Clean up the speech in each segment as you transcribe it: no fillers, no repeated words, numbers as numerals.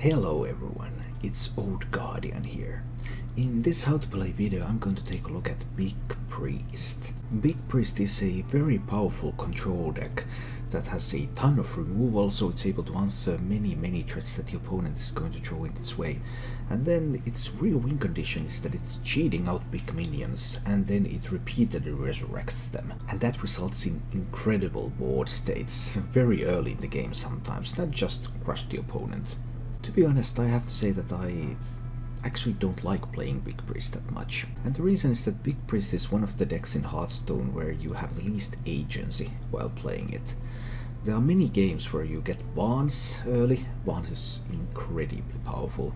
Hello everyone, it's Old Guardian here. In this how to play video I'm going to take a look at Big Priest. Big Priest is a very powerful control deck that has a ton of removal, so it's able to answer many threats that the opponent is going to throw in its way. And then its real win condition is that it's cheating out big minions and then it repeatedly resurrects them. And that results in incredible board states very early in the game sometimes that just crush the opponent. To be honest, I have to say that I actually don't like playing Big Priest that much. And the reason is that Big Priest is one of the decks in Hearthstone where you have the least agency while playing it. There are many games where you get Barnes early. Barnes is incredibly powerful.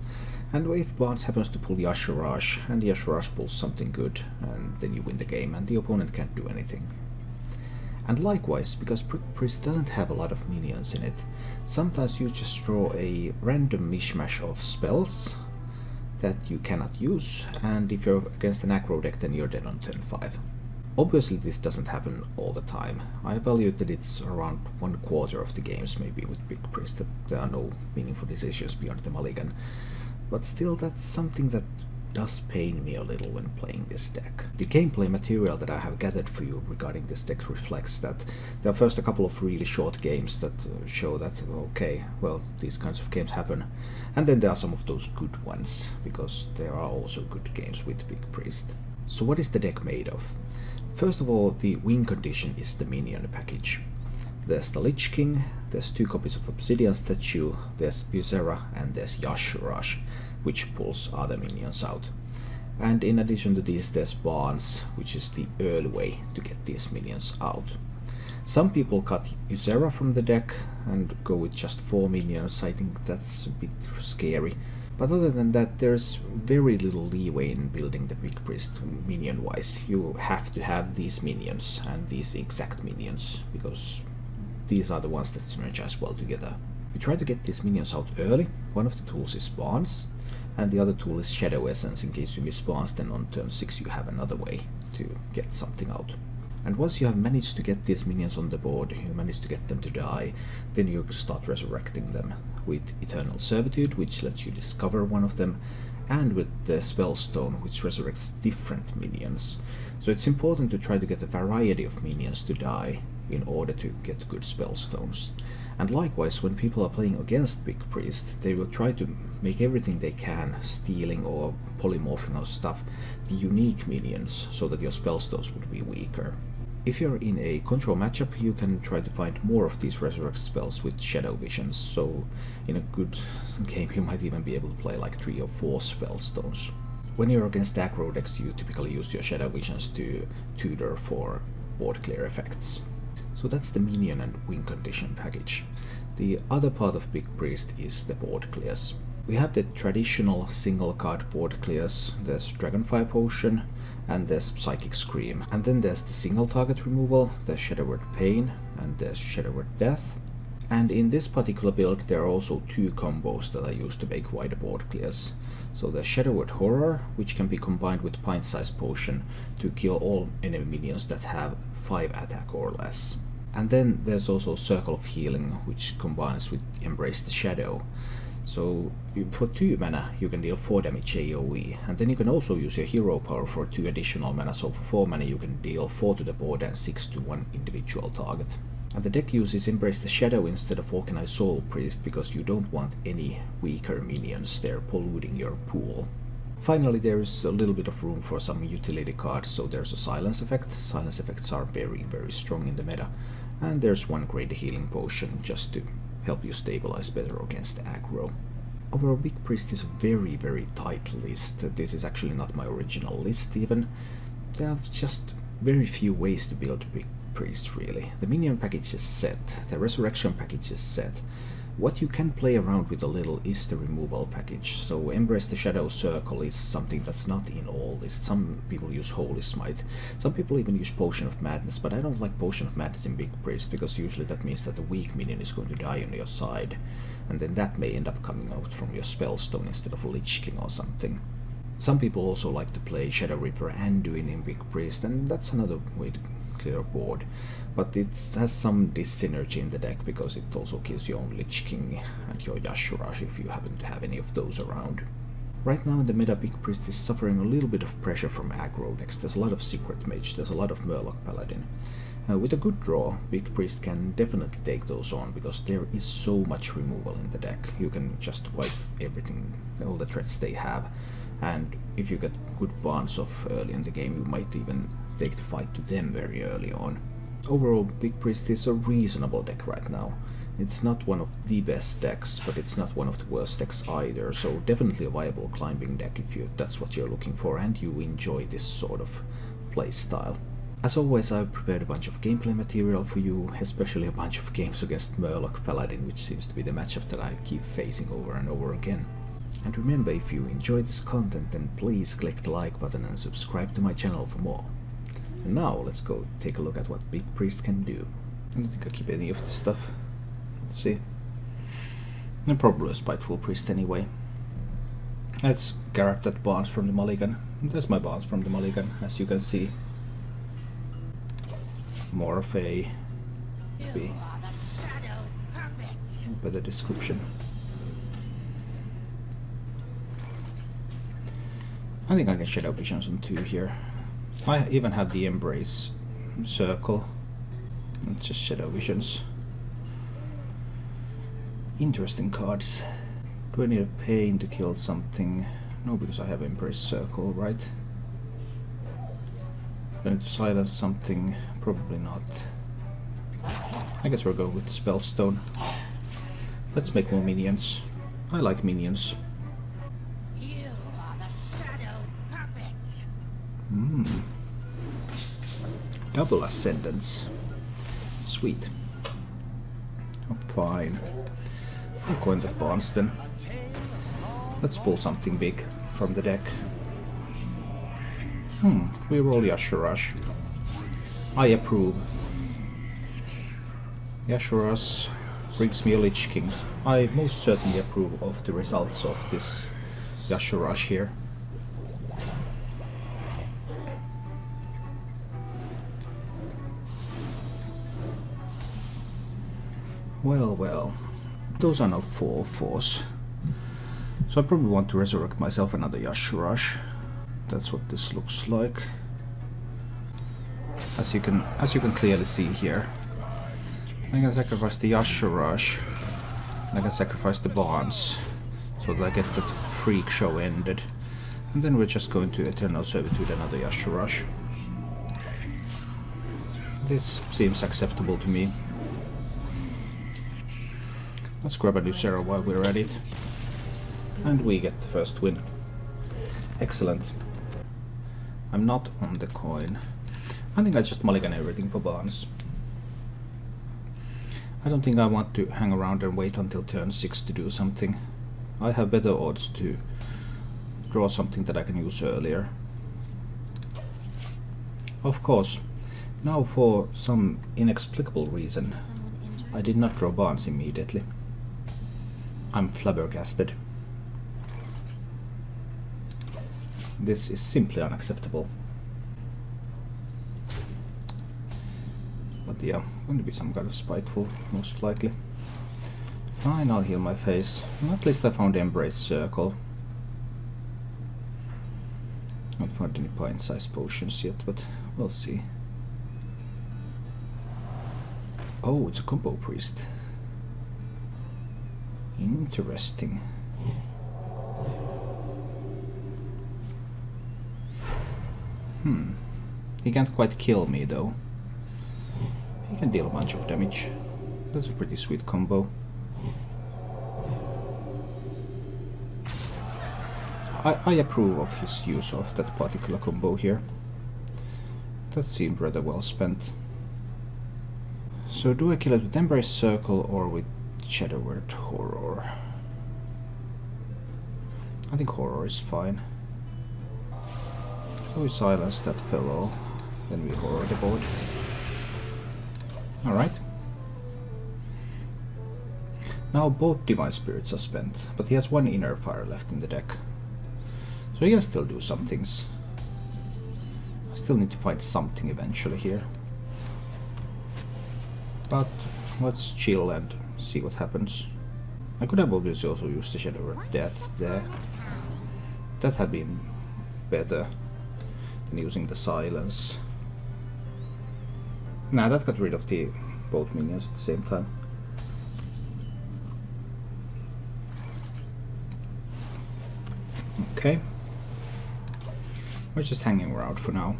And if Barnes happens to pull Yashiraj, and Yashiraj pulls something good, and then you win the game and the opponent can't do anything. And likewise, because Big Priest doesn't have a lot of minions in it, sometimes you just draw a random mishmash of spells that you cannot use, and if you're against an aggro deck then you're dead on turn 5. Obviously this doesn't happen all the time. I evaluate that it's around 1/4 of the games maybe with Big Priest that there are no meaningful decisions beyond the mulligan. But still, that's something that does pain me a little when playing this deck. The gameplay material that I have gathered for you regarding this deck reflects that there are first a couple of really short games that show that, okay, well, these kinds of games happen, and then there are some of those good ones, because there are also good games with Big Priest. So what is the deck made of? First of all, the win condition is the minion package. There's the Lich King, there's 2 copies of Obsidian Statue, there's Ysera, and there's Yashiraj, which pulls other minions out. And in addition to these, there's Barnes, which is the early way to get these minions out. Some people cut Ysera from the deck and go with just 4 minions. I think that's a bit scary. But other than that, there's very little leeway in building the Big Priest minion-wise. You have to have these minions, and these exact minions, because these are the ones that synergize well together. We try to get these minions out early. One of the tools is Barnes, and the other tool is Shadow Essence. In case you miss Barnes, then on turn 6 you have another way to get something out. And once you have managed to get these minions on the board, you manage to get them to die, then you start resurrecting them with Eternal Servitude, which lets you discover one of them, and with the Spellstone, which resurrects different minions. So it's important to try to get a variety of minions to die in order to get good Spellstones. And likewise, when people are playing against Big Priest, they will try to make everything they can, stealing or polymorphing or stuff, the unique minions, so that your Spellstones would be weaker. If you're in a control matchup, you can try to find more of these resurrect spells with Shadow Visions, so in a good game you might even be able to play like 3 or 4 Spellstones. When you're against aggro decks, you typically use your Shadow Visions to tutor for board clear effects. So that's the minion and win condition package. The other part of Big Priest is the board clears. We have the traditional single card board clears. There's Dragonfire Potion, and there's Psychic Scream. And then there's the single target removal, there's Shadowward Pain, and there's Shadowward Death. And in this particular build there are also 2 combos that I use to make wider board clears. So there's Shadowward Horror, which can be combined with Pint-Sized Potion to kill all enemy minions that have 5 attack or less. And then there's also Circle of Healing, which combines with Embrace the Shadow. So for 2 mana you can deal 4 damage AoE, and then you can also use your hero power for 2 additional mana, so for 4 mana you can deal 4 to the board and 6 to one individual target. And the deck uses Embrace the Shadow instead of Organized Soul Priest, because you don't want any weaker minions there polluting your pool. Finally, there is a little bit of room for some utility cards, so there's a Silence Effect. Silence Effects are very strong in the meta. And there's 1 Great Healing Potion just to help you stabilize better against aggro. Overall, Big Priest is a very tight list. This is actually not my original list even. There are just very few ways to build Big Priest really. The minion package is set, the resurrection package is set. What you can play around with a little is the removal package. So Embrace the Shadow Circle is something that's not in all lists. Some people use Holy Smite, some people even use Potion of Madness, but I don't like Potion of Madness in Big Priest, because usually that means that the weak minion is going to die on your side, and then that may end up coming out from your Spellstone instead of a Lich King or something. Some people also like to play Shadow Reaper and do it in Big Priest, and that's another way to clear a board. But it has some dyssynergy in the deck because it also kills your own Lich King and your Yashurash if you happen to have any of those around. Right now in the meta, Big Priest is suffering a little bit of pressure from aggro decks. There's a lot of Secret Mage, there's a lot of Murloc Paladin. With a good draw, Big Priest can definitely take those on, because there is so much removal in the deck. You can just wipe everything, all the threats they have, and if you get good bonds off early in the game, you might even take the fight to them very early on. Overall, Big Priest is a reasonable deck right now. It's not one of the best decks, but it's not one of the worst decks either, so definitely a viable climbing deck if that's what you're looking for and you enjoy this sort of playstyle. As always, I've prepared a bunch of gameplay material for you, especially a bunch of games against Murloc Paladin, which seems to be the matchup that I keep facing over and over again. And remember, if you enjoyed this content, then please click the like button and subscribe to my channel for more. And now let's go take a look at what Big Priest can do. I don't think I keep any of this stuff. Let's see. And probably a Spiteful Priest anyway. Let's grab that Barnes from the Mulligan. There's my Barnes from the Mulligan, as you can see. More of a better description. I think I can Shadow Visions on 2 here. I even have the Embrace Circle. It's just Shadow Visions. Interesting cards. Do I need a Pain to kill something? No, because I have Embrace Circle, right? Do I need to silence something? Probably not. I guess we're going with the Spellstone. Let's make more minions. I like minions. You are the Shadow's puppet. Double Ascendants. Sweet. Oh, fine. I'll coin the Barnes then. Let's pull something big from the deck. We roll Yashurash. I approve. Yashurash brings me a Lich King. I most certainly approve of the results of this Yashurash here. Well, well. Those are now 4/4s. So I probably want to resurrect myself another Yashurash. That's what this looks like. As you can clearly see here. I can sacrifice the Yashurash. I can sacrifice the Barnes, so that I get that freak show ended. And then we're just going to Eternal Servitude another Yashurash. This seems acceptable to me. Let's grab a Lucero while we're at it. And we get the first win. Excellent. I'm not on the coin. I think I just mulligan everything for Barnes. I don't think I want to hang around and wait until turn 6 to do something. I have better odds to draw something that I can use earlier. Of course, now for some inexplicable reason, I did not draw Barnes immediately. I'm flabbergasted. This is simply unacceptable. But yeah, going to be some kind of spiteful, most likely. Fine, I'll heal my face. At least I found the Embrace Circle. Not found any pint-sized potions yet, but we'll see. Oh, it's a combo priest. Interesting. He can't quite kill me though. He can deal a bunch of damage. That's a pretty sweet combo. I approve of his use of that particular combo here. That seemed rather well spent. So do I kill it with Embrace Circle or with Shadow Word Horror? I think Horror is fine. So we silence that fellow, then we Horror the board. Alright. Now both Divine Spirits are spent, but he has one Inner Fire left in the deck. So he can still do some things. I still need to find something eventually here. But let's chill and see what happens. I could have obviously also used the Shadow of Death there. That had been better than using the Silence. Nah, that got rid of the both minions at the same time. Okay. We're just hanging around for now,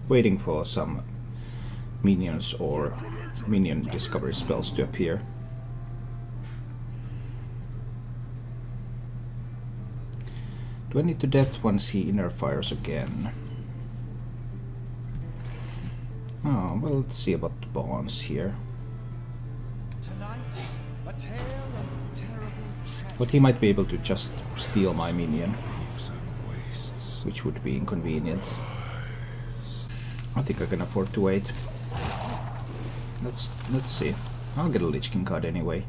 waiting for some minions or minion discovery spells to appear. Do I need to death once he inner fires again? Oh, well, let's see about the bonds here. But he might be able to just steal my minion, which would be inconvenient. I think I can afford to wait. Let's see. I'll get a Lich King card anyway.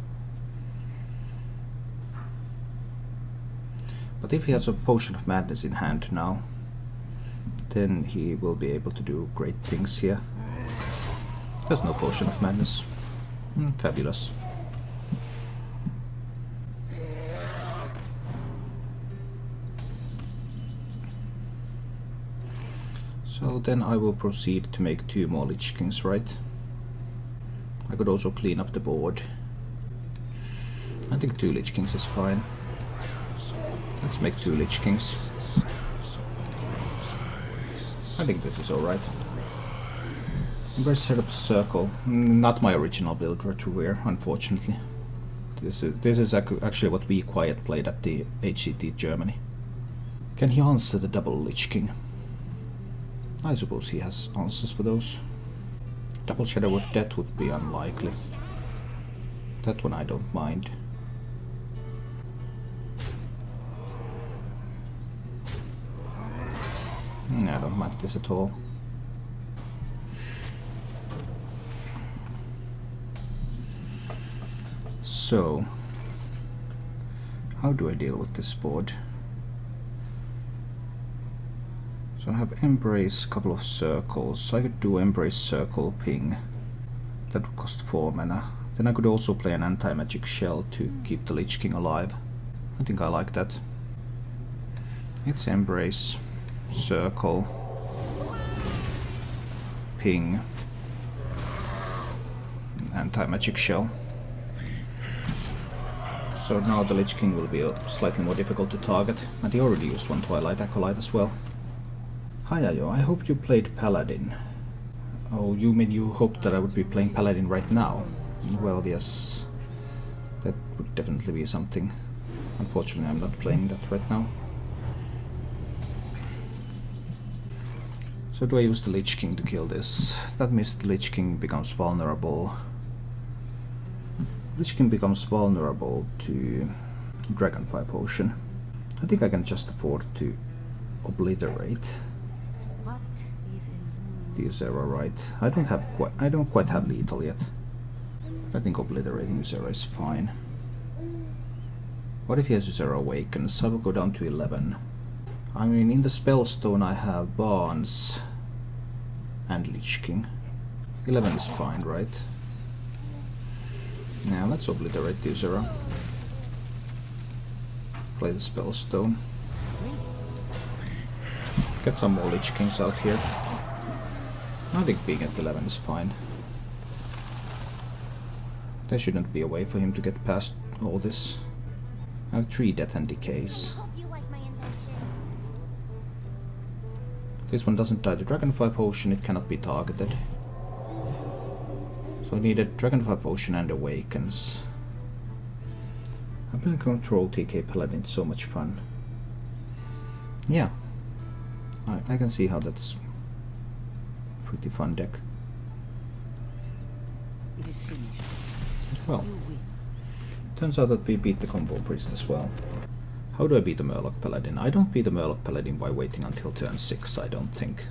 But if he has a Potion of Madness in hand now, then he will be able to do great things here. There's no Potion of Madness. Fabulous. So then I will proceed to make 2 more Lich Kings, right? I could also clean up the board. I think 2 Lich Kings is fine. Let's make 2 Lich Kings. I think this is alright. I'm going to set up a circle. Not my original build, Retrowear, unfortunately. This is actually what We Quiet played at the HCT Germany. Can he answer the double Lich King? I suppose he has answers for those. Double Shadow of Death would be unlikely. That one I don't mind. I don't mind this at all. So, how do I deal with this board? So I have Embrace, couple of circles. I could do Embrace Circle Ping. That would cost 4 mana. Then I could also play an anti-magic shell to keep the Lich King alive. I think I like that. It's Embrace, Circle, Ping, anti-magic shell. So now the Lich King will be slightly more difficult to target, and he already used one Twilight Acolyte as well. Hi Ayo, I hoped you played Paladin. Oh, you mean you hoped that I would be playing Paladin right now? Well, yes. That would definitely be something. Unfortunately, I'm not playing that right now. So do I use the Lich King to kill this? That means the Lich King becomes vulnerable. Lich King becomes vulnerable to Dragonfire Potion. I think I can just afford to obliterate the Zera, right? I don't quite have lethal yet. I think obliterating Zera is fine. What if he has Zera Awakens? I will go down to 11. I mean, in the Spellstone I have Barnes and Lich King. 11 is fine, right? Now let's obliterate the Zera. Play the Spellstone. Get some more Lich Kings out here. I think being at 11 is fine. There shouldn't be a way for him to get past all this. I have 3 Death and Decays. This one doesn't die to Dragonfire Potion, it cannot be targeted. So I need a Dragonfire Potion and Awakens. I've been control TK Paladin, it's so much fun. Yeah. I can see how that's pretty fun deck. It is finished. Well, turns out that we beat the Combo Priest as well. How do I beat the Murloc Paladin? I don't beat the Murloc Paladin by waiting until turn 6, I don't think.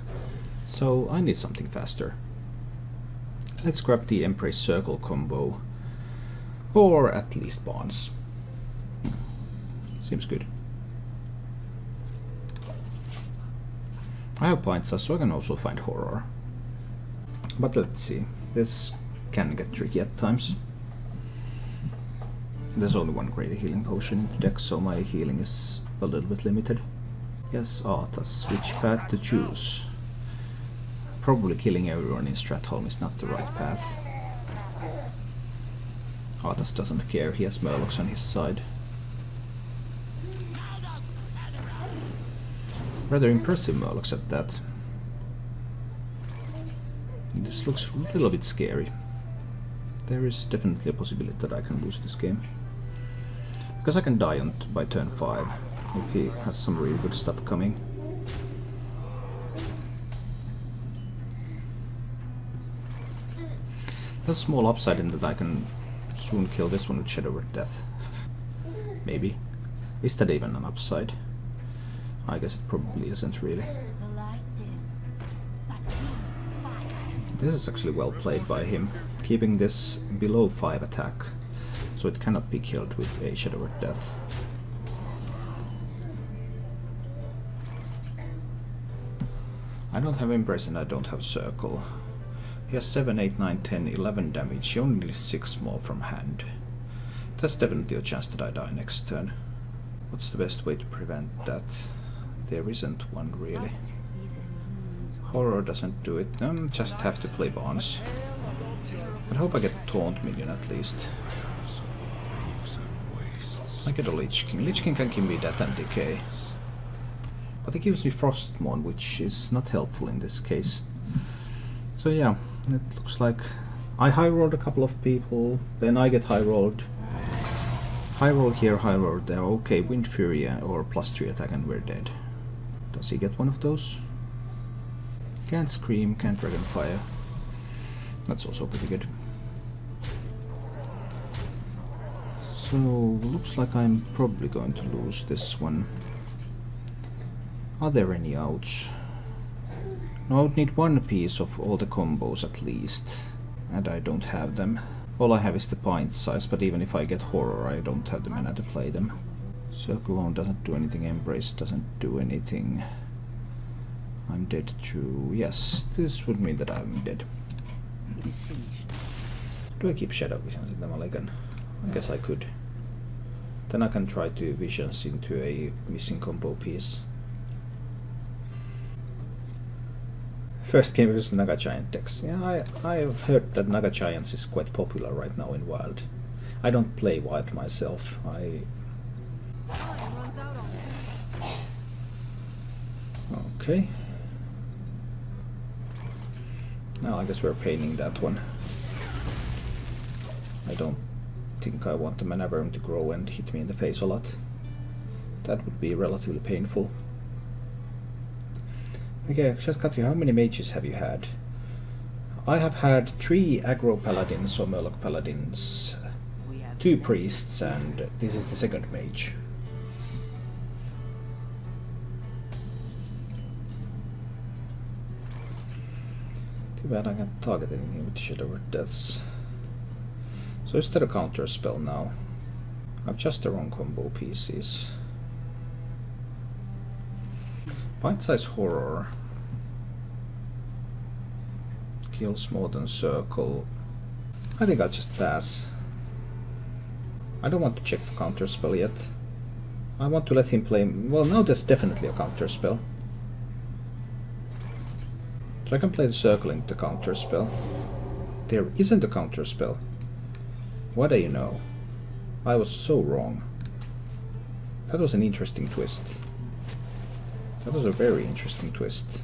So I need something faster. Let's grab the Embrace Circle combo. Or at least Barnes. Seems good. I have point size, so I can also find horror. But let's see, this can get tricky at times. There's only one greater healing potion in the deck, so my healing is a little bit limited. Yes, Arthas, which path to choose? Probably killing everyone in Stratholme is not the right path. Arthas doesn't care, he has Murlocs on his side. Rather impressive Murlocs at that. This looks a little bit scary. There is definitely a possibility that I can lose this game. Because I can die by turn 5, if he has some really good stuff coming. There's a small upside in that I can soon kill this one with Shadow Word Death. Maybe. Is that even an upside? I guess it probably isn't really. This is actually well played by him, keeping this below 5 attack, so it cannot be killed with a Shadow Word Death. I don't have Embrace and I don't have Circle. He has 7, 8, 9, 10, 11 damage, he only needs 6 more from hand. That's definitely a chance that I die next turn. What's the best way to prevent that? There isn't one really. Horror doesn't do it, just have to play Bonds. I hope I get a Taunt minion at least. I get a Lich King. Lich King can give me Death and Decay. But it gives me Frostmourne, which is not helpful in this case. So yeah, it looks like I high rolled a couple of people, then I get high rolled. High roll here, high roll there. Okay, Wind Fury or +3 attack and we're dead. Does he get one of those? Can't Scream, can't Dragonfire. That's also pretty good. So, looks like I'm probably going to lose this one. Are there any outs? No, I would need one piece of all the combos at least. And I don't have them. All I have is the point size, but even if I get horror, I don't have the mana to play them. Circle alone doesn't do anything, Embrace doesn't do anything. I'm dead too. Yes, this would mean that I'm dead. It is finished. Do I keep Shadow Visions in the Mulligan? I guess I could. Then I can try to Visions into a missing combo piece. First game was Naga Giant decks. Yeah, I've heard that Naga Giants is quite popular right now in Wild. I don't play Wild myself. Okay. Now I guess we're painting that one. I don't think I want the Mana Worm to grow and hit me in the face a lot. That would be relatively painful. Okay, just cut you. How many mages have you had? I have had 3 Aggro Paladins or Murloc Paladins, 2 priests, and this is the second mage. Too bad I can't target anything with Shadow Word Deaths. So is that a counter spell now? I've just the wrong combo pieces. Bite-size Horror kills more than Circle. I think I'll just pass. I don't want to check for counter spell yet. I want to let him play. Well, now there's definitely a counter spell. So I can play the Circle into the counter spell. There isn't a counter spell. What do you know? I was so wrong. That was an interesting twist. That was a very interesting twist.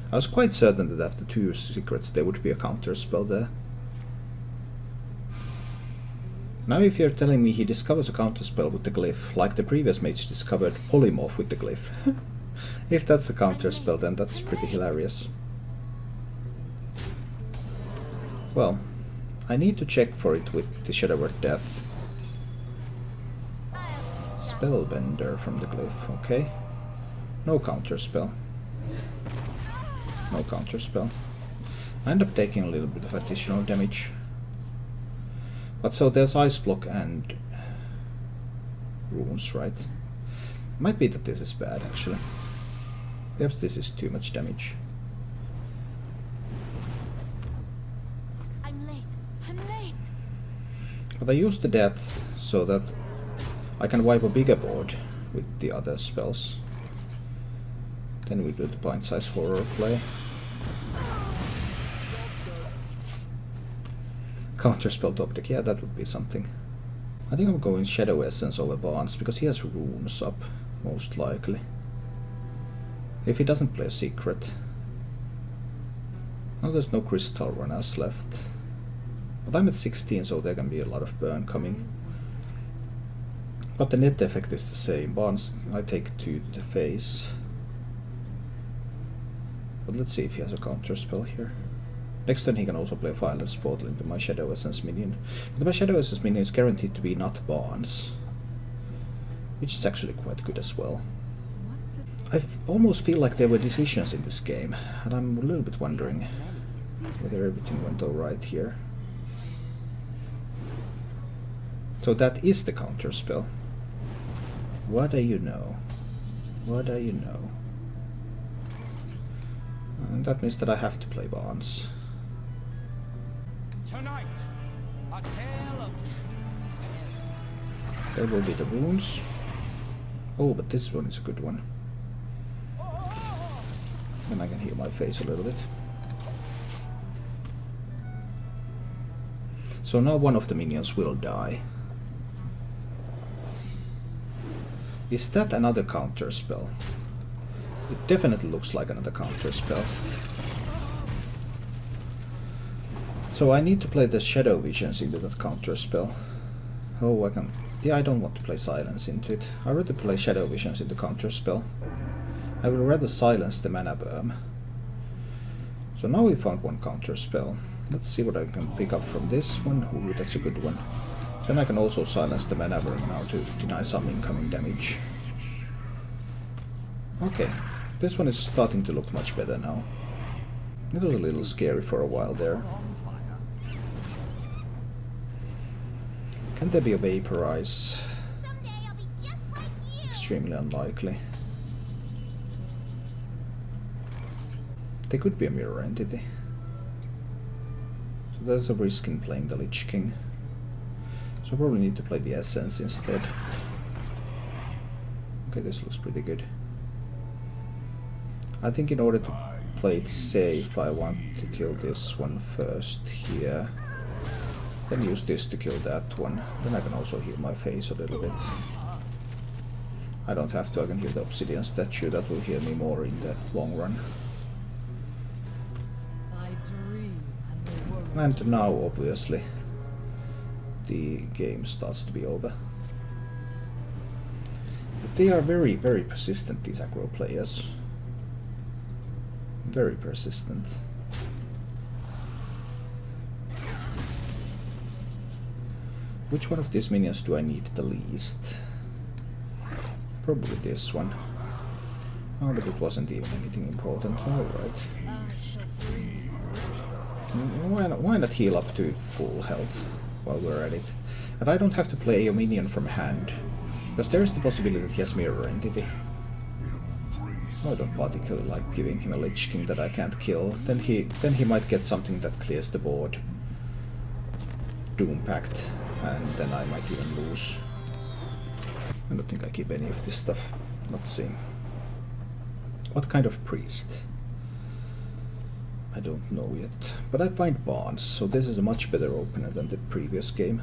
I was quite certain that after 2 secrets there would be a counter spell there. Now if you're telling me he discovers a counter spell with the glyph, like the previous mage discovered Polymorph with the glyph. If that's a counter spell, then that's pretty hilarious. Well, I need to check for it with the Shadow Word Death. Spellbender from the glyph, okay. No counter spell. No counter spell. I end up taking a little bit of additional damage. But so there's Ice Block and runes, right? Might be that this is bad actually. Yep, this is too much damage. I'm late. But I use the death so that I can wipe a bigger board with the other spells. Then we do the pint-sized horror play. Counterspell top deck, yeah, that would be something. I think I'm going Shadow Essence over Barnes because he has runes up, most likely. If he doesn't play a secret. Now there's no crystal runners left. But I'm at 16, so there can be a lot of burn coming. But the net effect is the same. Barnes, I take 2 to the face. But let's see if he has a counter spell here. Next turn he can also play Fire's Portal into my Shadow Essence minion. But my Shadow Essence minion is guaranteed to be not Barnes. Which is actually quite good as well. I almost feel like there were decisions in this game, and I'm a little bit wondering whether everything went alright here. So that is the counter spell. What do you know? What do you know? And that means that I have to play Barnes. Tonight, a tale of... There will be the runes. Oh, but this one is a good one. Then I can heal my face a little bit. So now one of the minions will die. Is that another counter spell? It definitely looks like another counter spell. So I need to play the Shadow Visions into that counter spell. Oh, I can... Yeah, I don't want to play Silence into it. I'd rather play Shadow Visions into counter spell. I will rather silence the Mana Worm. So now we found one counter spell. Let's see what I can pick up from this one. Ooh, that's a good one. Then I can also silence the Mana Worm now to deny some incoming damage. Okay, this one is starting to look much better now. It was a little scary for a while there. Can there be a Vaporize? Extremely unlikely. There could be a mirror entity. So there's a risk in playing the Lich King. So I probably need to play the Essence instead. Okay, this looks pretty good. I think in order to play it safe, I want to kill this one first here. Then use this to kill that one. Then I can also heal my face a little bit. I don't have to, I can heal the Obsidian statue, that will heal me more in the long run. And now, obviously, the game starts to be over. But they are very, very persistent, these aggro players. Very persistent. Which one of these minions do I need the least? Probably this one. Oh, but it wasn't even anything important. Alright. Why not heal up to full health while we're at it? And I don't have to play a minion from hand, because there is the possibility that he has mirror entity. I don't particularly like giving him a Lich King that I can't kill. Then he might get something that clears the board. Doom Pact, and then I might even lose. I don't think I keep any of this stuff. Let's see. What kind of priest? I don't know yet, but I find Barnes, so this is a much better opener than the previous game.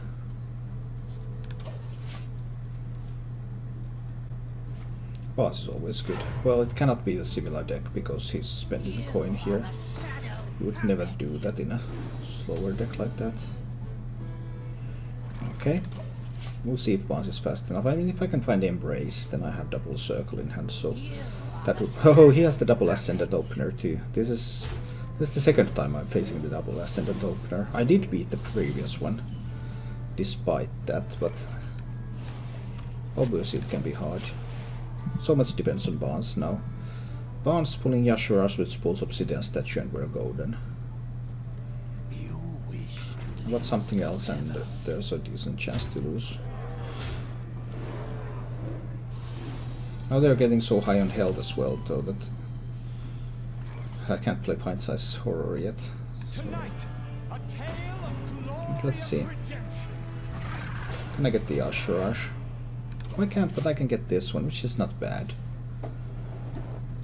Barnes is always good. Well, it cannot be a similar deck because he's spending a coin here. You would never do that in a slower deck like that. Okay, we'll see if Barnes is fast enough. I mean, if I can find Embrace, then I have double circle in hand, so that would... Oh, he has the double Ascendant opener too. This is the second time I'm facing the double Ascendant opener. I did beat the previous one, despite that, but obviously it can be hard. So much depends on Barnes now. Barnes pulling Yashuras, which pulls Obsidian Statue, and we're golden. But something else, and there's a decent chance to lose. Now they're getting so high on health as well, though, that I can't play pint-sized horror yet. So Tonight, a tale of glorious let's see. redemption. Can I get the Ashurash? I can't, but I can get this one, which is not bad.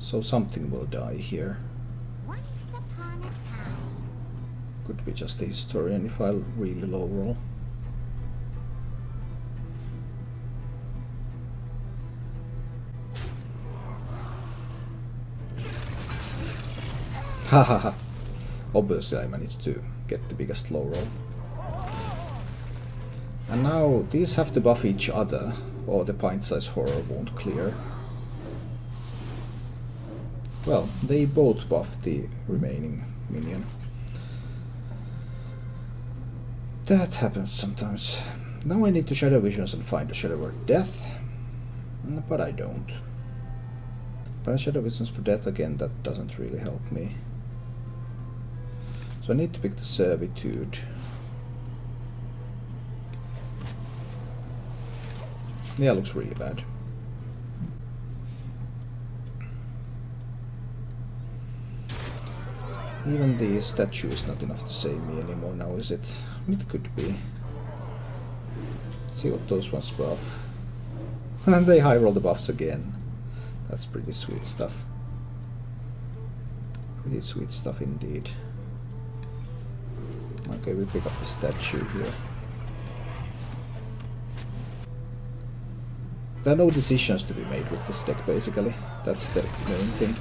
So something will die here. Once upon a time. Could be just a historian if I really low roll. Hahaha. Obviously I managed to get the biggest low roll. And now these have to buff each other, or the pint-sized horror won't clear. Well, they both buff the remaining minion. That happens sometimes. Now I need to Shadow Visions and find a Shadow Word Death, but I don't. If I Shadow Visions for Death again, that doesn't really help me. So I need to pick the Servitude. Yeah, looks really bad. Even the statue is not enough to save me anymore now, is it? It could be. Let's see what those ones buff. And they high roll the buffs again. That's pretty sweet stuff. Pretty sweet stuff indeed. Okay, we pick up the statue here. There are no decisions to be made with this deck, basically. That's the main thing.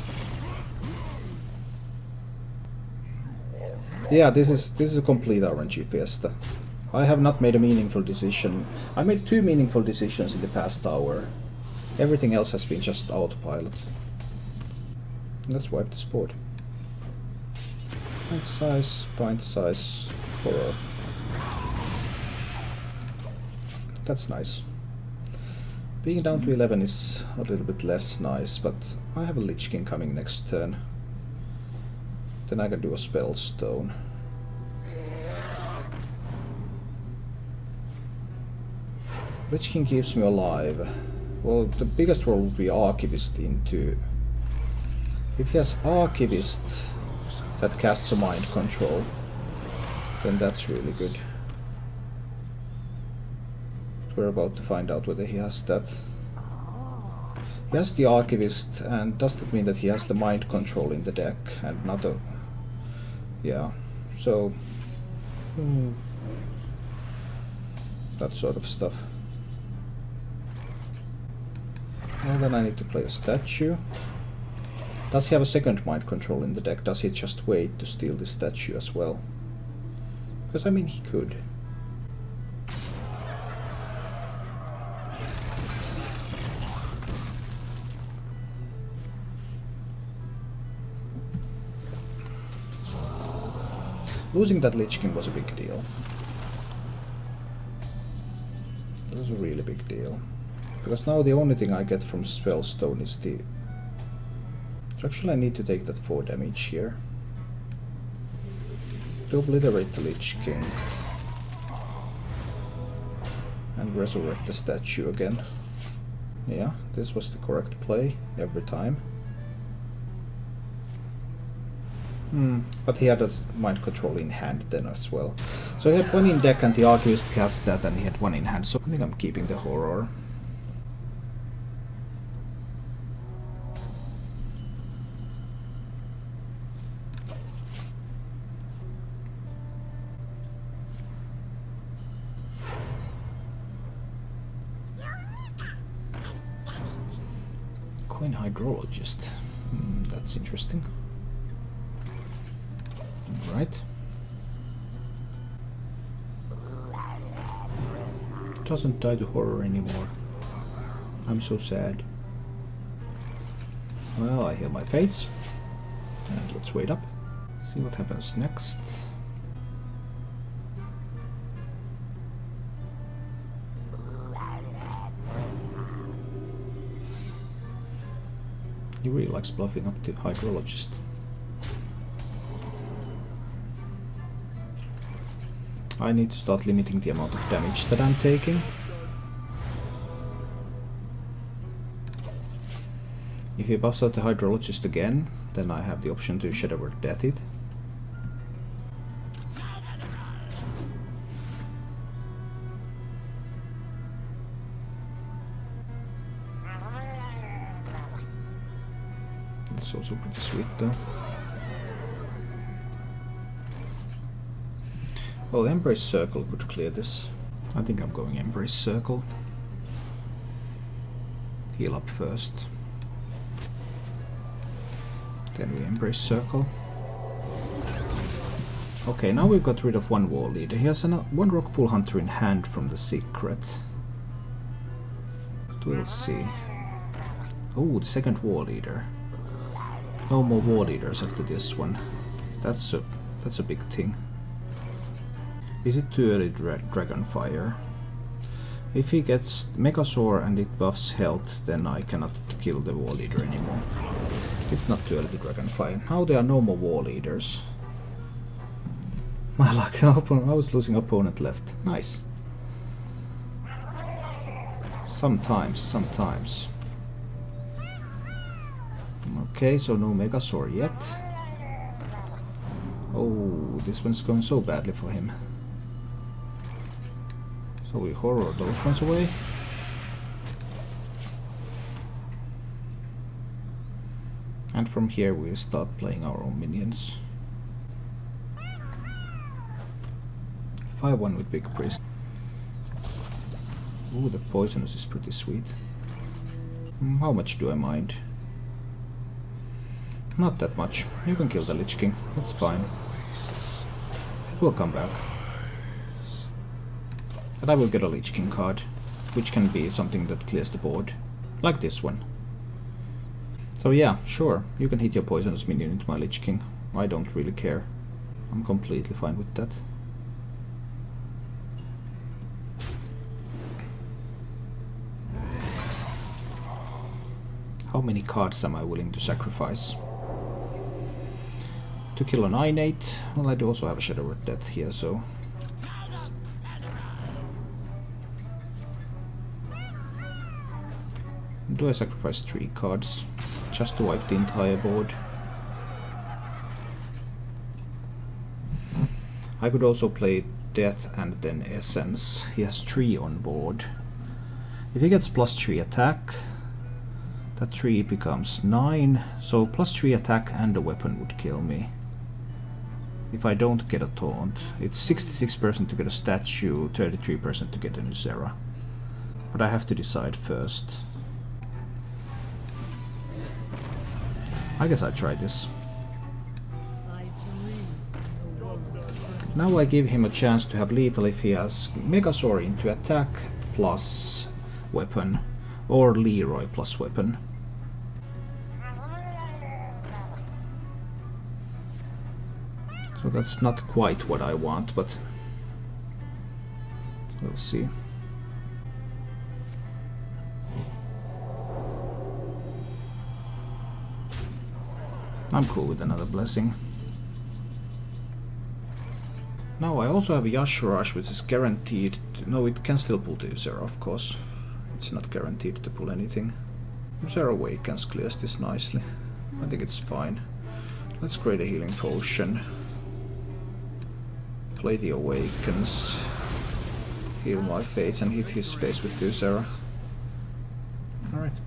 Yeah, this is a complete RNG fiesta. I have not made a meaningful decision. I made 2 meaningful decisions in the past hour. Everything else has been just autopilot. Let's wipe this board. Pint size, horror. That's nice. Being down to 11 is a little bit less nice, but I have a Lich King coming next turn. Then I can do a Spell Stone. Lich King keeps me alive. Well, the biggest role would be Archivist into... If he has Archivist that casts a Mind Control, then that's really good. We're about to find out whether he has that. He has the Archivist, and does that mean that he has the Mind Control in the deck and not a... Yeah, so... that sort of stuff. Well, then I need to play a statue. Does he have a second Mind Control in the deck? Does he just wait to steal the statue as well? Because I mean, he could. Losing that Lich King was a big deal. It was a really big deal. Because now the only thing I get from Spellstone is the... Actually I need to take that 4 damage here. To obliterate the Lich King. And resurrect the statue again. Yeah, this was the correct play every time. But he had a Mind Control in hand then as well. So he had 1 in deck and the Archivist cast that and he had 1 in hand, so I think I'm keeping the Horror. Coin Hydrologist. That's interesting. Right. Doesn't die to horror anymore. I'm so sad. Well, I heal my face. And let's wait up. See what happens next. He really likes bluffing up the Hydrologist. I need to start limiting the amount of damage that I'm taking. If he buffs out the Hydrologist again, then I have the option to Shadow Word Death it. It's also pretty sweet though. Well, Embrace Circle could clear this. I think I'm going Embrace Circle. Heal up first. Then we Embrace Circle. Okay, now we've got rid of one War Leader. He has one Rockpool Hunter in hand from the Secret. But we'll see. Oh, the second War Leader. No more War Leaders after this one. That's a big thing. Is it too early Dragonfire? If he gets Megasaur and it buffs health, then I cannot kill the War Leader anymore. It's not too early to Dragonfire. Now there are no more War Leaders. My luck, I was losing opponent left. Nice. Sometimes. Okay, so no Megasaur yet. Oh, this one's going so badly for him. So we horror those ones away. And from here we start playing our own minions. 5-1 with Big Priest. Ooh, the Poisonous is pretty sweet. How much do I mind? Not that much. You can kill the Lich King, that's fine. It will come back. And I will get a Lich King card, which can be something that clears the board. Like this one. So yeah, sure, you can hit your Poisonous minion into my Lich King. I don't really care. I'm completely fine with that. How many cards am I willing to sacrifice? To kill an 9/8, well I do also have a Shadow Word Death here, so... Do I sacrifice 3 cards, just to wipe the entire board? I could also play Death and then Essence. He has 3 on board. If he gets +3 attack, that 3 becomes 9, so +3 attack and a weapon would kill me. If I don't get a taunt, it's 66% to get a statue, 33% to get a Nuzera. But I have to decide first. I guess I try this. Now I give him a chance to have lethal if he has Megasaur into attack plus weapon, or Leroy plus weapon. So that's not quite what I want, but we'll see. I'm cool with another blessing. Now I also have a Yashurash, which is guaranteed to... No, it can still pull the Nuzera, of course. It's not guaranteed to pull anything. Nuzera Awakens clears this nicely. I think it's fine. Let's create a healing potion. Play the Awakens. Heal my fates and hit his face with Nuzera. Alright.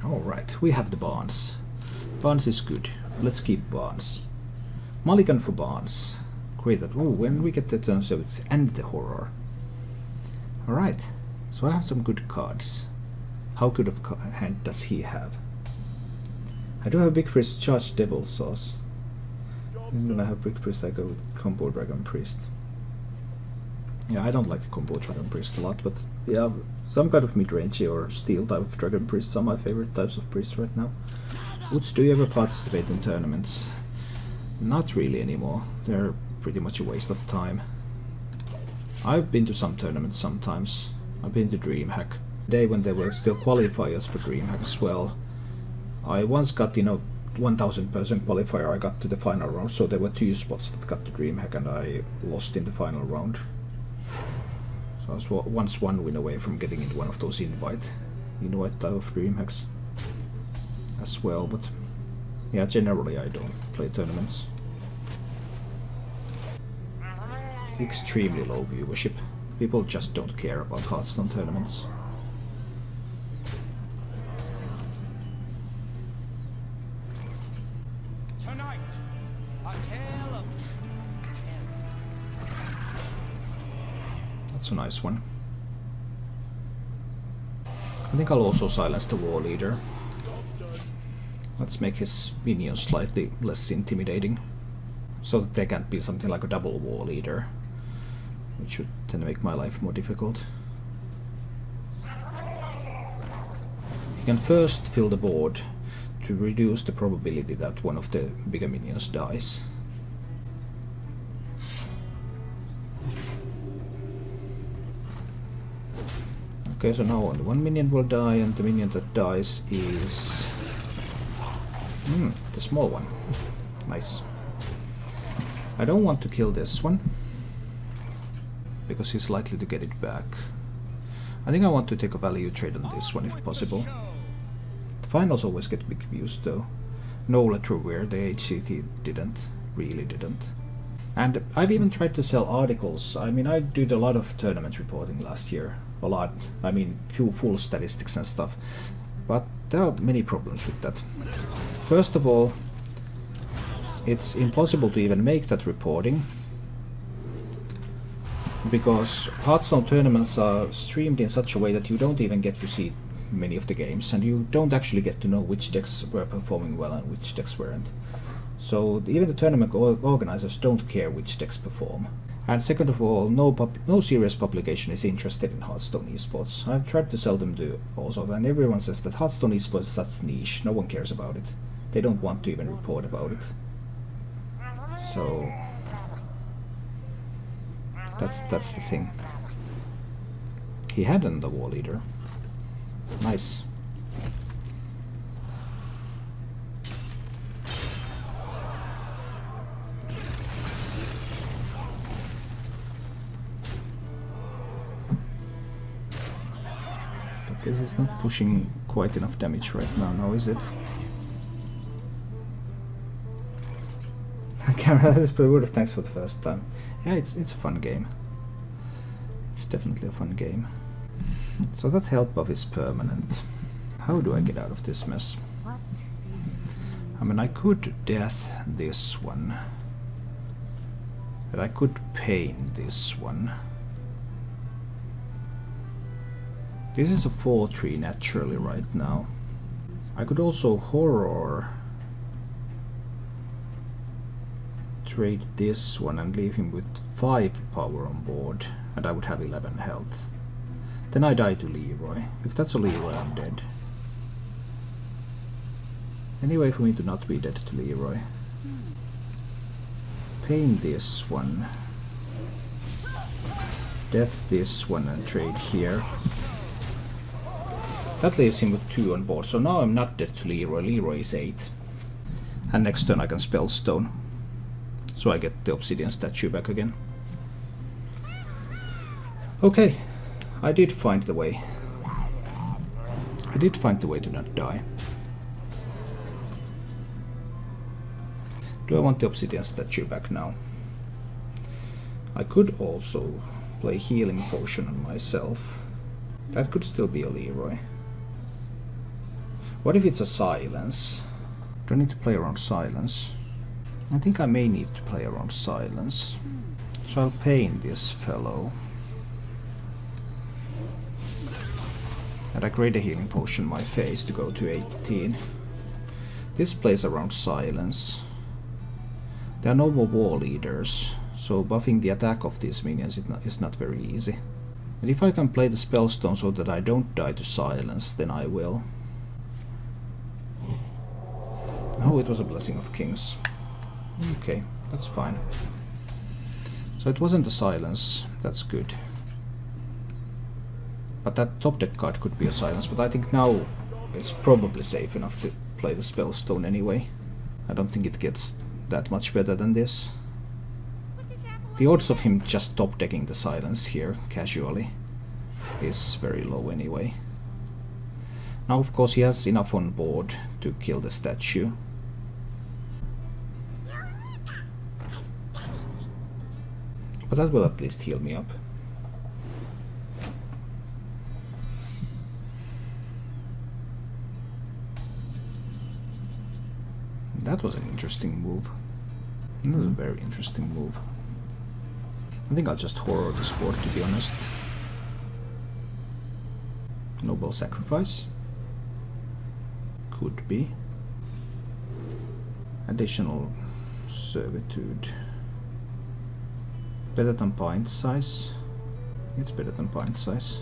Alright, we have the Barnes. Barnes is good. Let's keep Barnes. Mulligan for Barnes. Great that. Oh, when we get the turns of it and the horror. Alright, so I have some good cards. How good of a hand does he have? I do have Big Priest Charged Devil Sauce. When I have Big Priest, I go with Combo Dragon Priest. Yeah, I don't like the Combo Dragon Priest a lot, but yeah, some kind of mid-range or steel type of Dragon Priests are my favorite types of priests right now. Woods, do you ever participate in tournaments? Not really anymore. They're pretty much a waste of time. I've been to some tournaments sometimes. I've been to DreamHack. The day when they were still qualifiers for DreamHack as well. I once got, 1000% qualifier, I got to the final round, so there were 2 spots that got to DreamHack and I lost in the final round. So I was once 1 win away from getting into one of those invite type of DreamHacks. as well, but yeah, generally I don't play tournaments. Extremely low viewership. People just don't care about Hearthstone tournaments. Tonight, a tale of terror. That's a nice one. I think I'll also silence the War Leader. Let's make his minions slightly less intimidating, so that they can't be something like a double War Leader, which would then make my life more difficult. You can first fill the board to reduce the probability that one of the bigger minions dies. Okay, so now only one minion will die, and the minion that dies is the small one. Nice. I don't want to kill this one, because he's likely to get it back. I think I want to take a value trade on this one if possible. The finals always get big views though. No Letruware, the HCT really didn't. And I've even tried to sell articles. I mean, I did a lot of tournament reporting last year. A lot. I mean, full statistics and stuff. But there are many problems with that. First of all, it's impossible to even make that reporting, because Hearthstone tournaments are streamed in such a way that you don't even get to see many of the games, and you don't actually get to know which decks were performing well and which decks weren't. So even the tournament organizers don't care which decks perform. And second of all, no serious publication is interested in Hearthstone esports. I've tried to sell them to also, and everyone says that Hearthstone esports is such niche, no one cares about it. They don't want to even report about it. So that's the thing. He had another War Leader. Nice. But this is not pushing quite enough damage right now, now is it? Camera is pretty good, thanks for the first time. Yeah, it's a fun game. It's definitely a fun game. So that health buff is permanent. How do I get out of this mess? What is it? I mean, I could death this one. But I could pain this one. This is a 4-3 naturally right now. I could also horror trade this one and leave him with 5 power on board, and I would have 11 health. Then I die to Leroy. If that's a Leroy, I'm dead. Any way for me to not be dead to Leroy? Pain this one. Death this one and trade here. That leaves him with 2 on board, so now I'm not dead to Leroy. Leroy is 8. And next turn I can spell Stone. So I get the obsidian statue back again. Okay, I did find the way. I did find the way to not die. Do I want the obsidian statue back now? I could also play healing potion on myself. That could still be a Leroy. What if it's a silence? Do I need to play around silence? I think I may need to play around silence. So I'll pain this fellow. And I create a healing potion in my face to go to 18. This plays around silence. There are no more War Leaders, so buffing the attack of these minions is not very easy. And if I can play the Spellstone so that I don't die to silence, then I will. Oh, it was a Blessing of Kings. Okay, that's fine. So it wasn't a silence, that's good. But that top deck card could be a silence, but I think now it's probably safe enough to play the Spellstone anyway. I don't think it gets that much better than this. The odds of him just top decking the silence here casually is very low anyway. Now of course he has enough on board to kill the statue. But that will at least heal me up. That was an interesting move. That was a very interesting move. I think I'll just horror this board, to be honest. Noble sacrifice. Could be. Additional servitude. Better than pint size. It's better than pint size.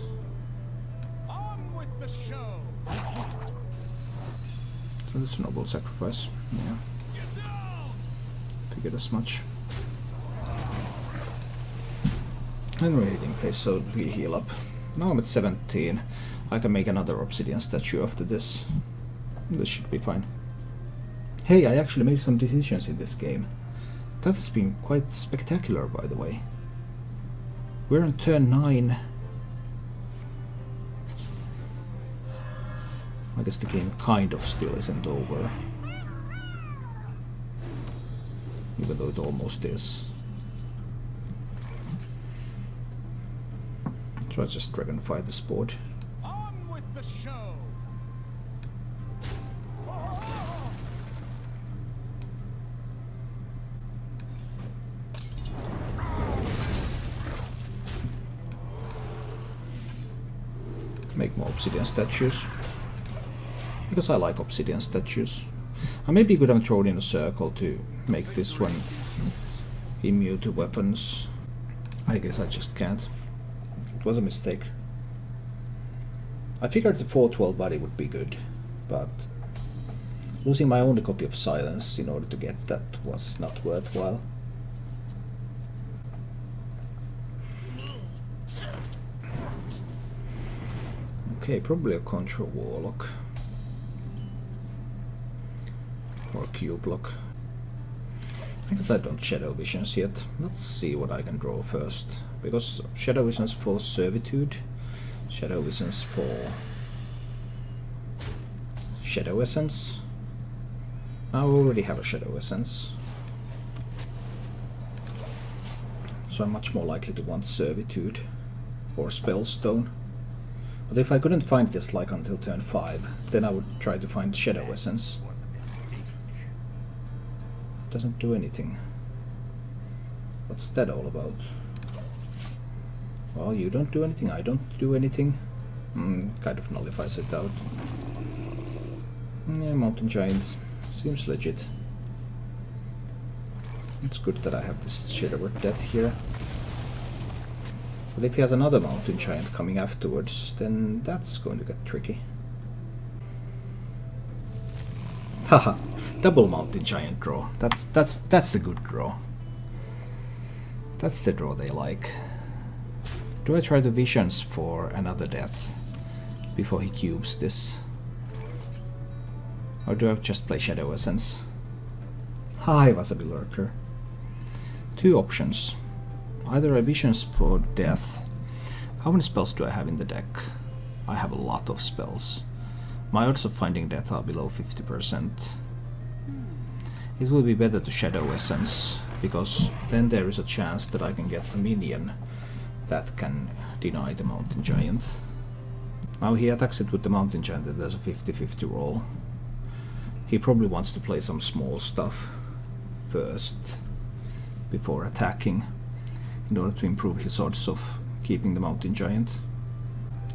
On with the show. So that's a noble sacrifice. Yeah. Figured as much. And we're hitting phase, so we heal up. Now I'm at 17. I can make another obsidian statue after this. This should be fine. Hey, I actually made some decisions in this game. That has been quite spectacular, by the way. We're on turn 9. I guess the game kind of still isn't over. Even though it almost is. So I just dragon fight this board. On with the show. Make more obsidian statues. Because I like obsidian statues. I maybe could have thrown in a circle to make this one immune to weapons. I guess I just can't. It was a mistake. I figured the 412 body would be good, but losing my only copy of silence in order to get that was not worthwhile. Okay, probably a control Warlock. Or Cubelock. I guess I don't Shadow Visions yet. Let's see what I can draw first. Because Shadow Visions for Servitude, Shadow Visions for Shadow Essence. I already have a Shadow Essence. So I'm much more likely to want Servitude or Spellstone. But if I couldn't find this like until turn 5, then I would try to find Shadow Essence. Doesn't do anything. What's that all about? Well, you don't do anything, I don't do anything. Kind of nullifies it out. Yeah, Mountain Giant seems legit. It's good that I have this Shadow of Death here. But if he has another Mountain Giant coming afterwards, then that's going to get tricky. Haha, double Mountain Giant draw. That's a good draw. That's the draw they like. Do I try the Visions for another death before he cubes this? Or do I just play Shadow Essence? Hi, Wasabi Lurker. Two options. Either a Visions for death. How many spells do I have in the deck? I have a lot of spells. My odds of finding death are below 50%. It will be better to Shadow Essence, because then there is a chance that I can get a minion that can deny the Mountain Giant. Now he attacks it with the Mountain Giant and there's a 50-50 roll. He probably wants to play some small stuff first, before attacking, in order to improve his odds of keeping the Mountain Giant.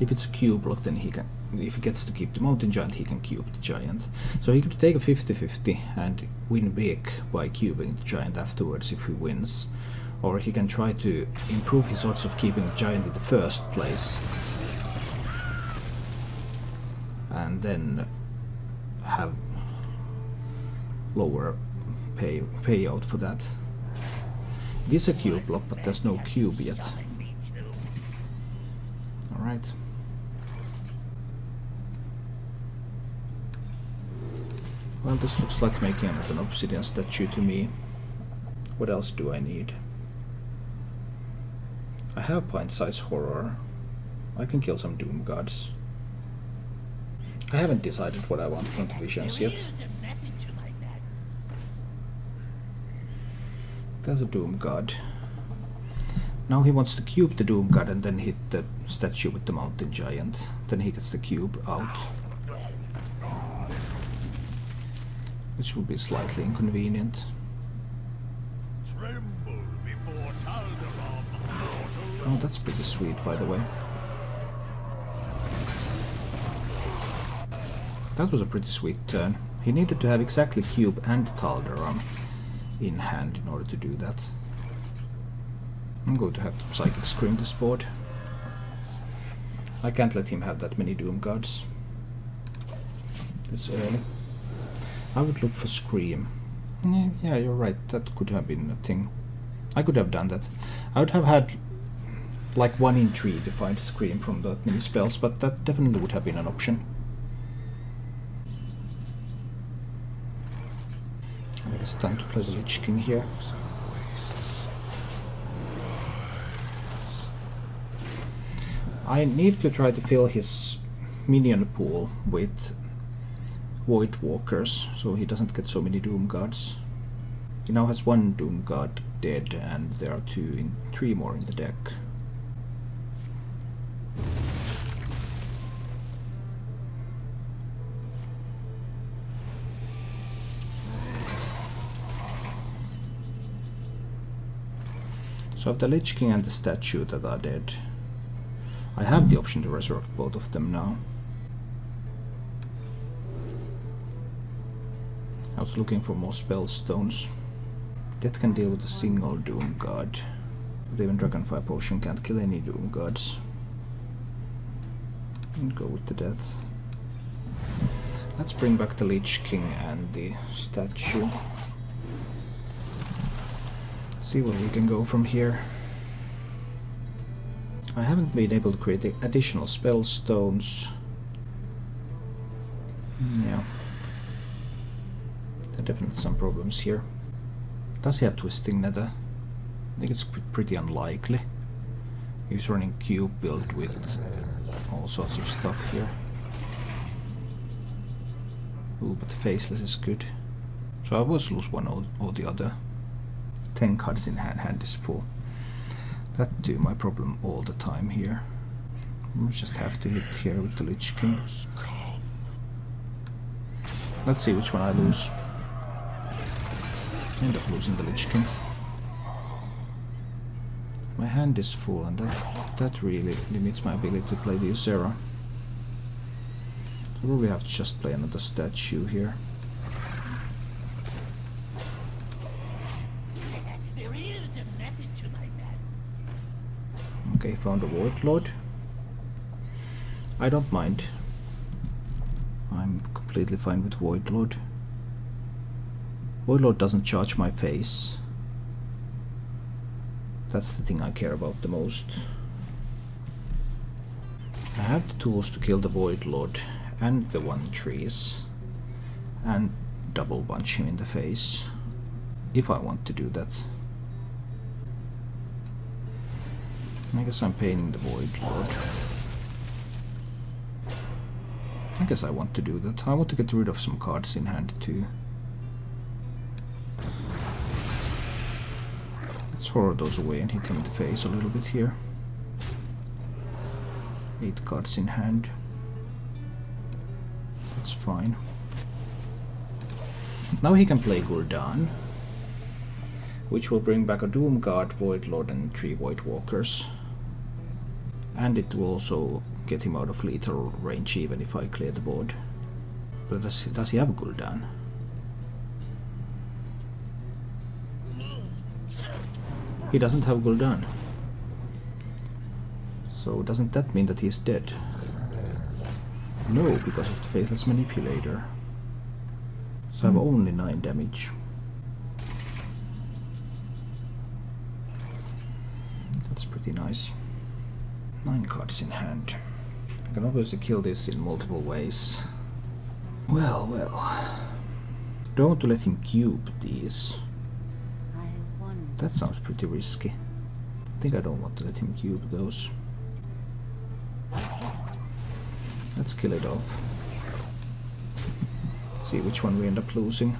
If it's a Cubelock, then he can, if he gets to keep the Mountain Giant, he can cube the Giant. So he could take a 50-50 and win big by cubing the Giant afterwards if he wins. Or he can try to improve his odds of keeping the Giant in the first place. And then have lower payout for that. It is a Cubelock, but there's no cube yet. Alright. Well, this looks like making an obsidian statue to me. What else do I need? I have pint-size horror. I can kill some doom gods. I haven't decided what I want from the visions yet. There's a Doom God. Now he wants to cube the Doom God and then hit the statue with the Mountain Giant. Then he gets the cube out. Which will be slightly inconvenient. Oh, that's pretty sweet, by the way. That was a pretty sweet turn. He needed to have exactly Cube and Taldaram in hand in order to do that. I'm going to have to Psychic Scream this board. I can't let him have that many Doom Gods this early. I would look for Scream. Yeah, you're right, that could have been a thing. I could have done that. I would have had like 1 in 3 to find Scream from that many spells, but that definitely would have been an option. I think it's time to play the Lich King here. I need to try to fill his minion pool with Void Walkers, so he doesn't get so many Doom Gods. He now has 1 Doom God dead, and there are 3 more in the deck. So I have the Lich King and the statue that are dead. I have the option to resurrect both of them now. I was looking for more spell stones. That can deal with a single Doom God. But even Dragonfire Potion can't kill any Doom Gods. And go with the death. Let's bring back the Lich King and the statue. See where we can go from here. I haven't been able to create additional spell stones. Yeah. There are definitely some problems here. Does he have Twisting Nether? I think it's pretty unlikely. He's running cube build with all sorts of stuff here. Ooh, but the Faceless is good. So I always lose one or the other. 10 cards in hand, hand is full. That do my problem all the time here. We just have to hit here with the Lich King. Let's see which one I lose. End up losing the Lich King. My hand is full, and that really limits my ability to play the Ysera. So we have to just play another statue here. Okay, found a Void Lord. I don't mind. I'm completely fine with Void Lord. Void Lord doesn't charge my face. That's the thing I care about the most. I have the tools to kill the Void Lord and the 1/3s and double punch him in the face if I want to do that. I guess I'm painting the Void Lord. I guess I want to do that. I want to get rid of some cards in hand too. Let's horror those away and hit him in the face a little bit here. 8 cards in hand. That's fine. Now he can play Gul'dan, which will bring back a Doom God, Void Lord and 3 Void Walkers. And it will also get him out of lethal range even if I clear the board. But does he have Gul'dan? He doesn't have Gul'dan. So doesn't that mean that he's dead? No, because of the Faceless Manipulator. So I have only 9 damage. That's pretty nice. 9 cards in hand. I can obviously kill this in multiple ways. Well, don't want to let him cube these. That sounds pretty risky. I think I don't want to let him cube those. Let's kill it off. See which one we end up losing.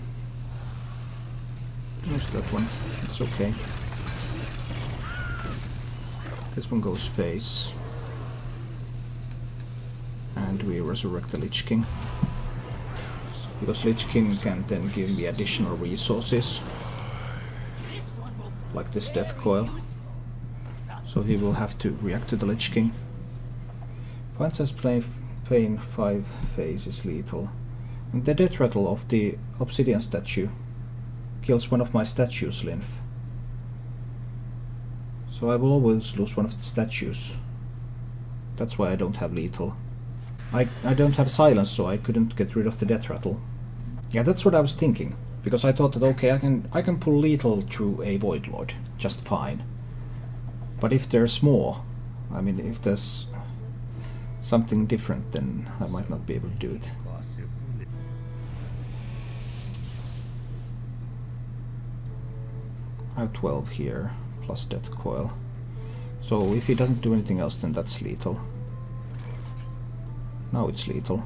Lose that one. It's okay. This one goes face. And we resurrect the Lich King. Because Lich King can then give me additional resources. Like this Death Coil. So he will have to react to the Lich King. Point-size pain 5 phase is lethal. And the death rattle of the obsidian statue kills one of my statue's lymph. So I will always lose one of the statues. That's why I don't have lethal. I don't have silence, so I couldn't get rid of the death rattle. Yeah, that's what I was thinking. Because I thought that okay, I can pull lethal through a Void Lord just fine. But if there's more, I mean if there's something different, then I might not be able to do it. I have 12 here, plus Death Coil. So if he doesn't do anything else, then that's lethal. Now it's lethal.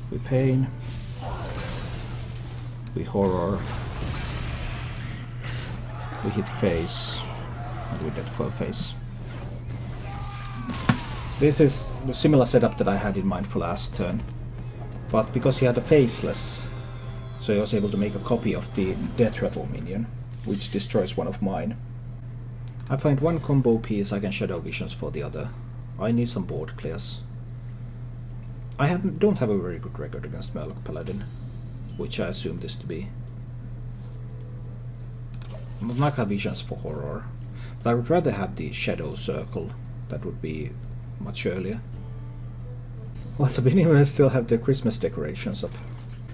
We pain. We horror. We hit face. And we Death Coil face. This is the similar setup that I had in mind for last turn. But because he had a faceless, so he was able to make a copy of the Death Rattle minion, which destroys one of mine. I find one combo piece, I can Shadow Visions for the other. I need some board clears. I don't have a very good record against Murloc Paladin, which I assume this to be. I would like to have visions for horror, but I would rather have the Shadow Circle. That would be much earlier. Well, Sabine, I still have the Christmas decorations up.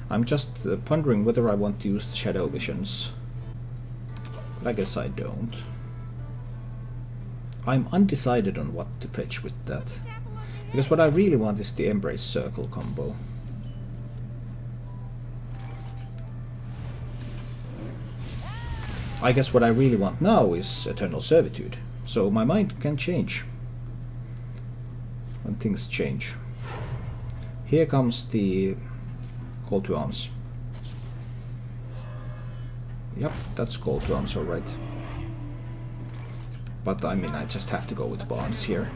I'm just pondering whether I want to use the Shadow Visions. But I guess I don't. I'm undecided on what to fetch with that. Because what I really want is the Embrace Circle combo. I guess what I really want now is Eternal Servitude. So my mind can change when things change. Here comes the Call to Arms. Yep, that's Call to Arms, alright. But I mean, I just have to go with Barnes here.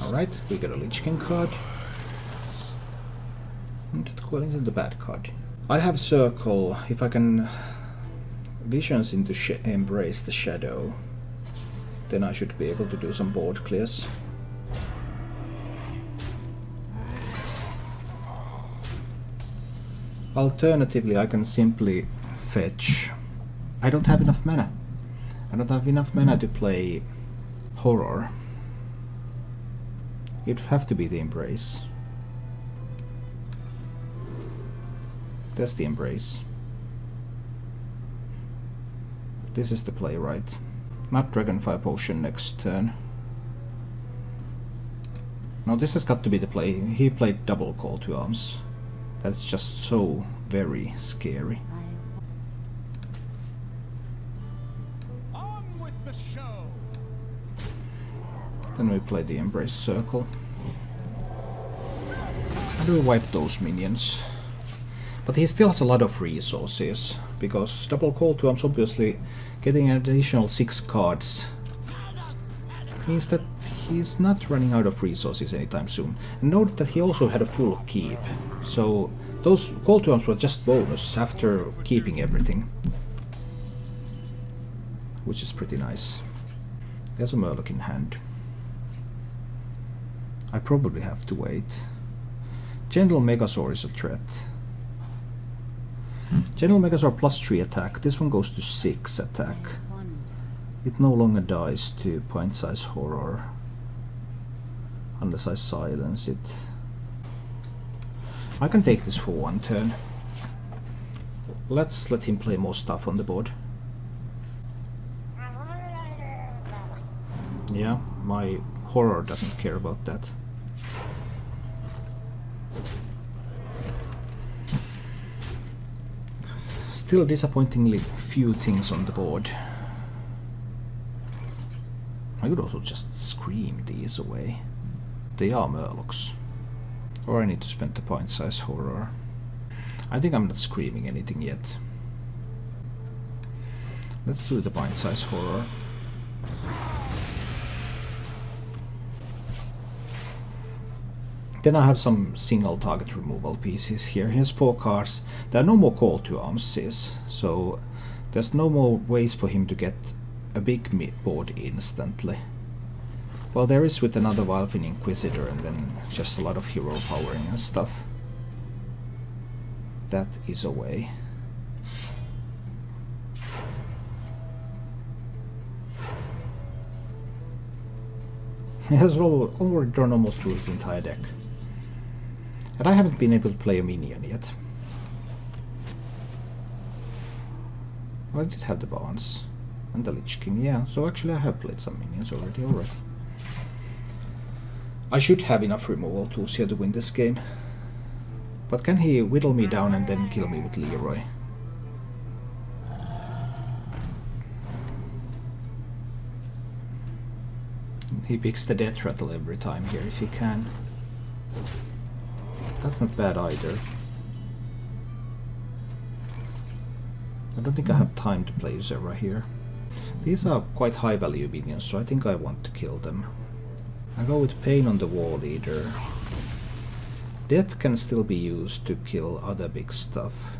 Alright, we get a Lich King card. And that Coil isn't the bad card. I have Circle. If I can Visions into Embrace the Shadow, then I should be able to do some board clears. Alternatively, I can simply fetch. I don't have enough mana. I don't have enough mana to play Horror. It'd have to be the Embrace. That's the Embrace. This is the play, right? Not Dragonfire Potion next turn. No, this has got to be the play. He played double Call to Arms. That's just so very scary. On with the show. Then we play the Embrace Circle. And we wipe those minions. But he still has a lot of resources, because double Call to Arms, obviously getting an additional 6 cards means that he's not running out of resources anytime soon. And note that he also had a full keep, so those Call to Arms were just bonus after keeping everything, which is pretty nice. There's a Murloc in hand. I probably have to wait. General Megazord is a threat. General Megazord plus 3 attack. This one goes to 6 attack. It no longer dies to point-size horror unless I silence it. I can take this for one turn. Let's let him play more stuff on the board. Yeah, my horror doesn't care about that. Still disappointingly few things on the board. I could also just scream these away. They are Murlocs. Or I need to spend the point size horror. I think I'm not screaming anything yet. Let's do the point size horror. Then I have some single target removal pieces here. Here's 4 cards. There are no more call to arms, so there's no more ways for him to get a big board instantly. Well, there is with another Wildfin Inquisitor and then just a lot of hero powering and stuff. That is a way. He has already drawn almost through his entire deck. And I haven't been able to play a minion yet. Well, I did have the Barnes and the Lich King, yeah, so actually I have played some minions already. I should have enough removal tools here to win this game. But can he whittle me down and then kill me with Leroy? He picks the death rattle every time here if he can. That's not bad either. I don't think I have time to play Zera here. These are quite high value minions, so I think I want to kill them. I go with Pain on the War Leader. Death can still be used to kill other big stuff.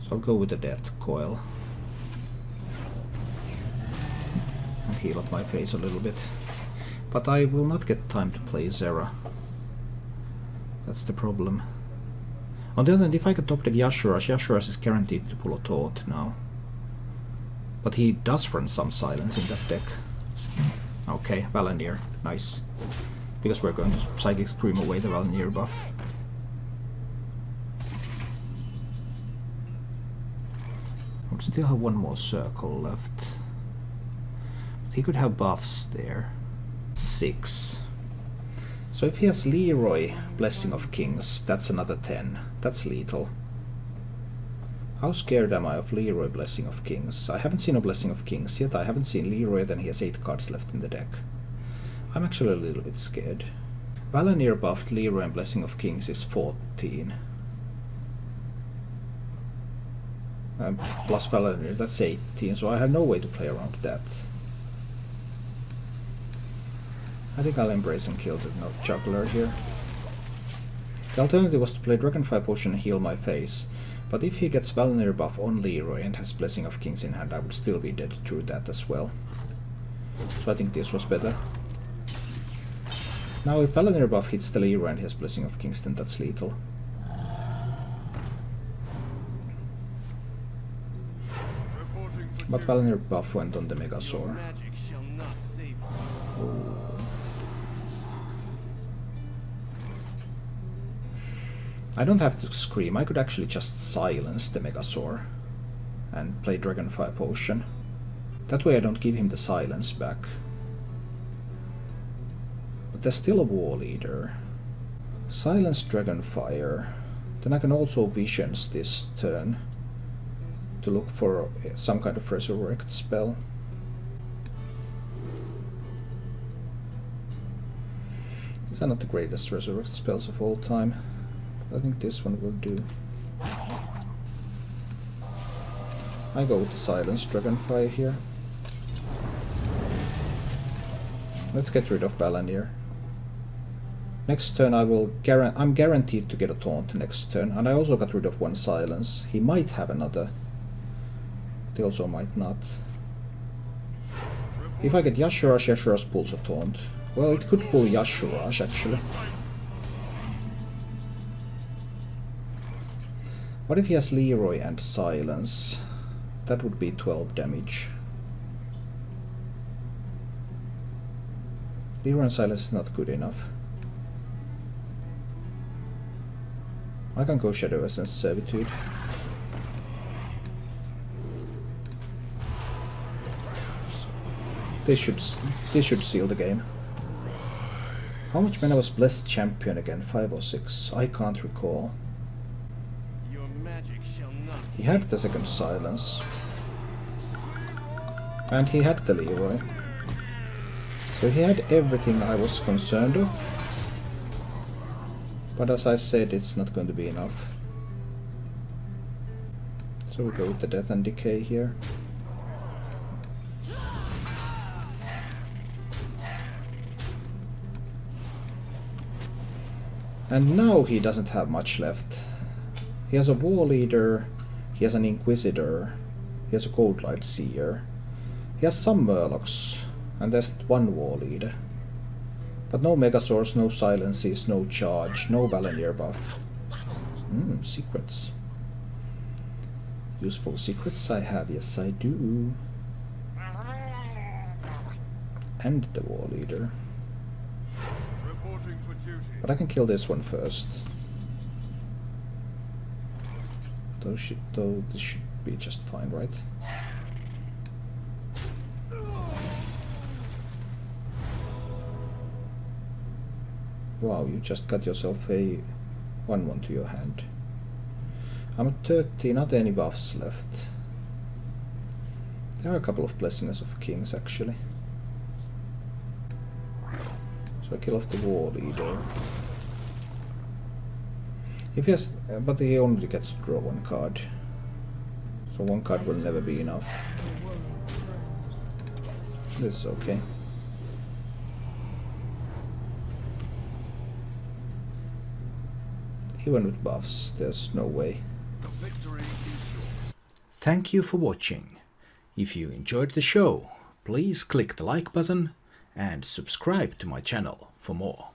So I'll go with the Death Coil. And heal up my face a little bit. But I will not get time to play Zera. That's the problem. On the other hand, if I can top deck Yashuras is guaranteed to pull a taunt now. But he does run some silence in that deck. Okay, Valenier, nice. Because we're going to Psychic Scream away the Valenier buff. I would still have one more circle left. But he could have buffs there. 6. So if he has Leroy, Blessing of Kings, that's another 10. That's lethal. How scared am I of Leroy, Blessing of Kings? I haven't seen a Blessing of Kings yet. I haven't seen Leroy, then he has 8 cards left in the deck. I'm actually a little bit scared. Valenier buffed Leroy and Blessing of Kings is 14. Plus Valenier, that's 18, so I have no way to play around that. I think I'll embrace and kill the juggler here. The alternative was to play Dragonfire Potion and heal my face, but if he gets Valenier buff on Leroy and has Blessing of Kings in hand, I would still be dead through that as well. So I think this was better. Now if Valenier buff hits the Leroy and he has Blessing of Kings, then that's lethal. But Valenier buff went on the Megasaur. I don't have to scream, I could actually just silence the Megasaur and play Dragonfire Potion. That way I don't give him the silence back. But there's still a War Leader. Silence Dragonfire. Then I can also Visions this turn to look for some kind of Resurrect spell. These are not the greatest Resurrect spells of all time. I think this one will do. I go with the Silence Dragonfire here. Let's get rid of Valenier. Next turn I'm guaranteed to get a taunt next turn, and I also got rid of one silence. He might have another. But he also might not. If I get Yashuras, Yashuras pulls a taunt. Well, it could pull Yashuras actually. What if he has Leroy and silence? That would be 12 damage. Leroy and silence is not good enough. I can go Shadow Essence Servitude. This should seal the game. How much mana was Blessed Champion again? 5 or 6? I can't recall. He had the second silence. And he had the Leroy. So he had everything I was concerned of. But as I said, it's not going to be enough. So we go with the Death and Decay here. And now he doesn't have much left. He has a War Leader, he has an Inquisitor, he has a Cold Light Seer, he has some Murlocs, and there's one War Leader. But no Megasaurs, no Silences, no Charge, no Valenier buff. Secrets. Useful secrets I have, yes I do. And the War Leader. But I can kill this one first. Though this should be just fine, right? Wow, you just got yourself a 1/1 to your hand. I'm at 30, not any buffs left. There are a couple of Blessings of Kings actually. So I kill off the War Leader. If he has, but he only gets to draw one card. So one card will never be enough. This is okay. Even with buffs, there's no way. Thank you for watching. If you enjoyed the show, please click the like button and subscribe to my channel for more.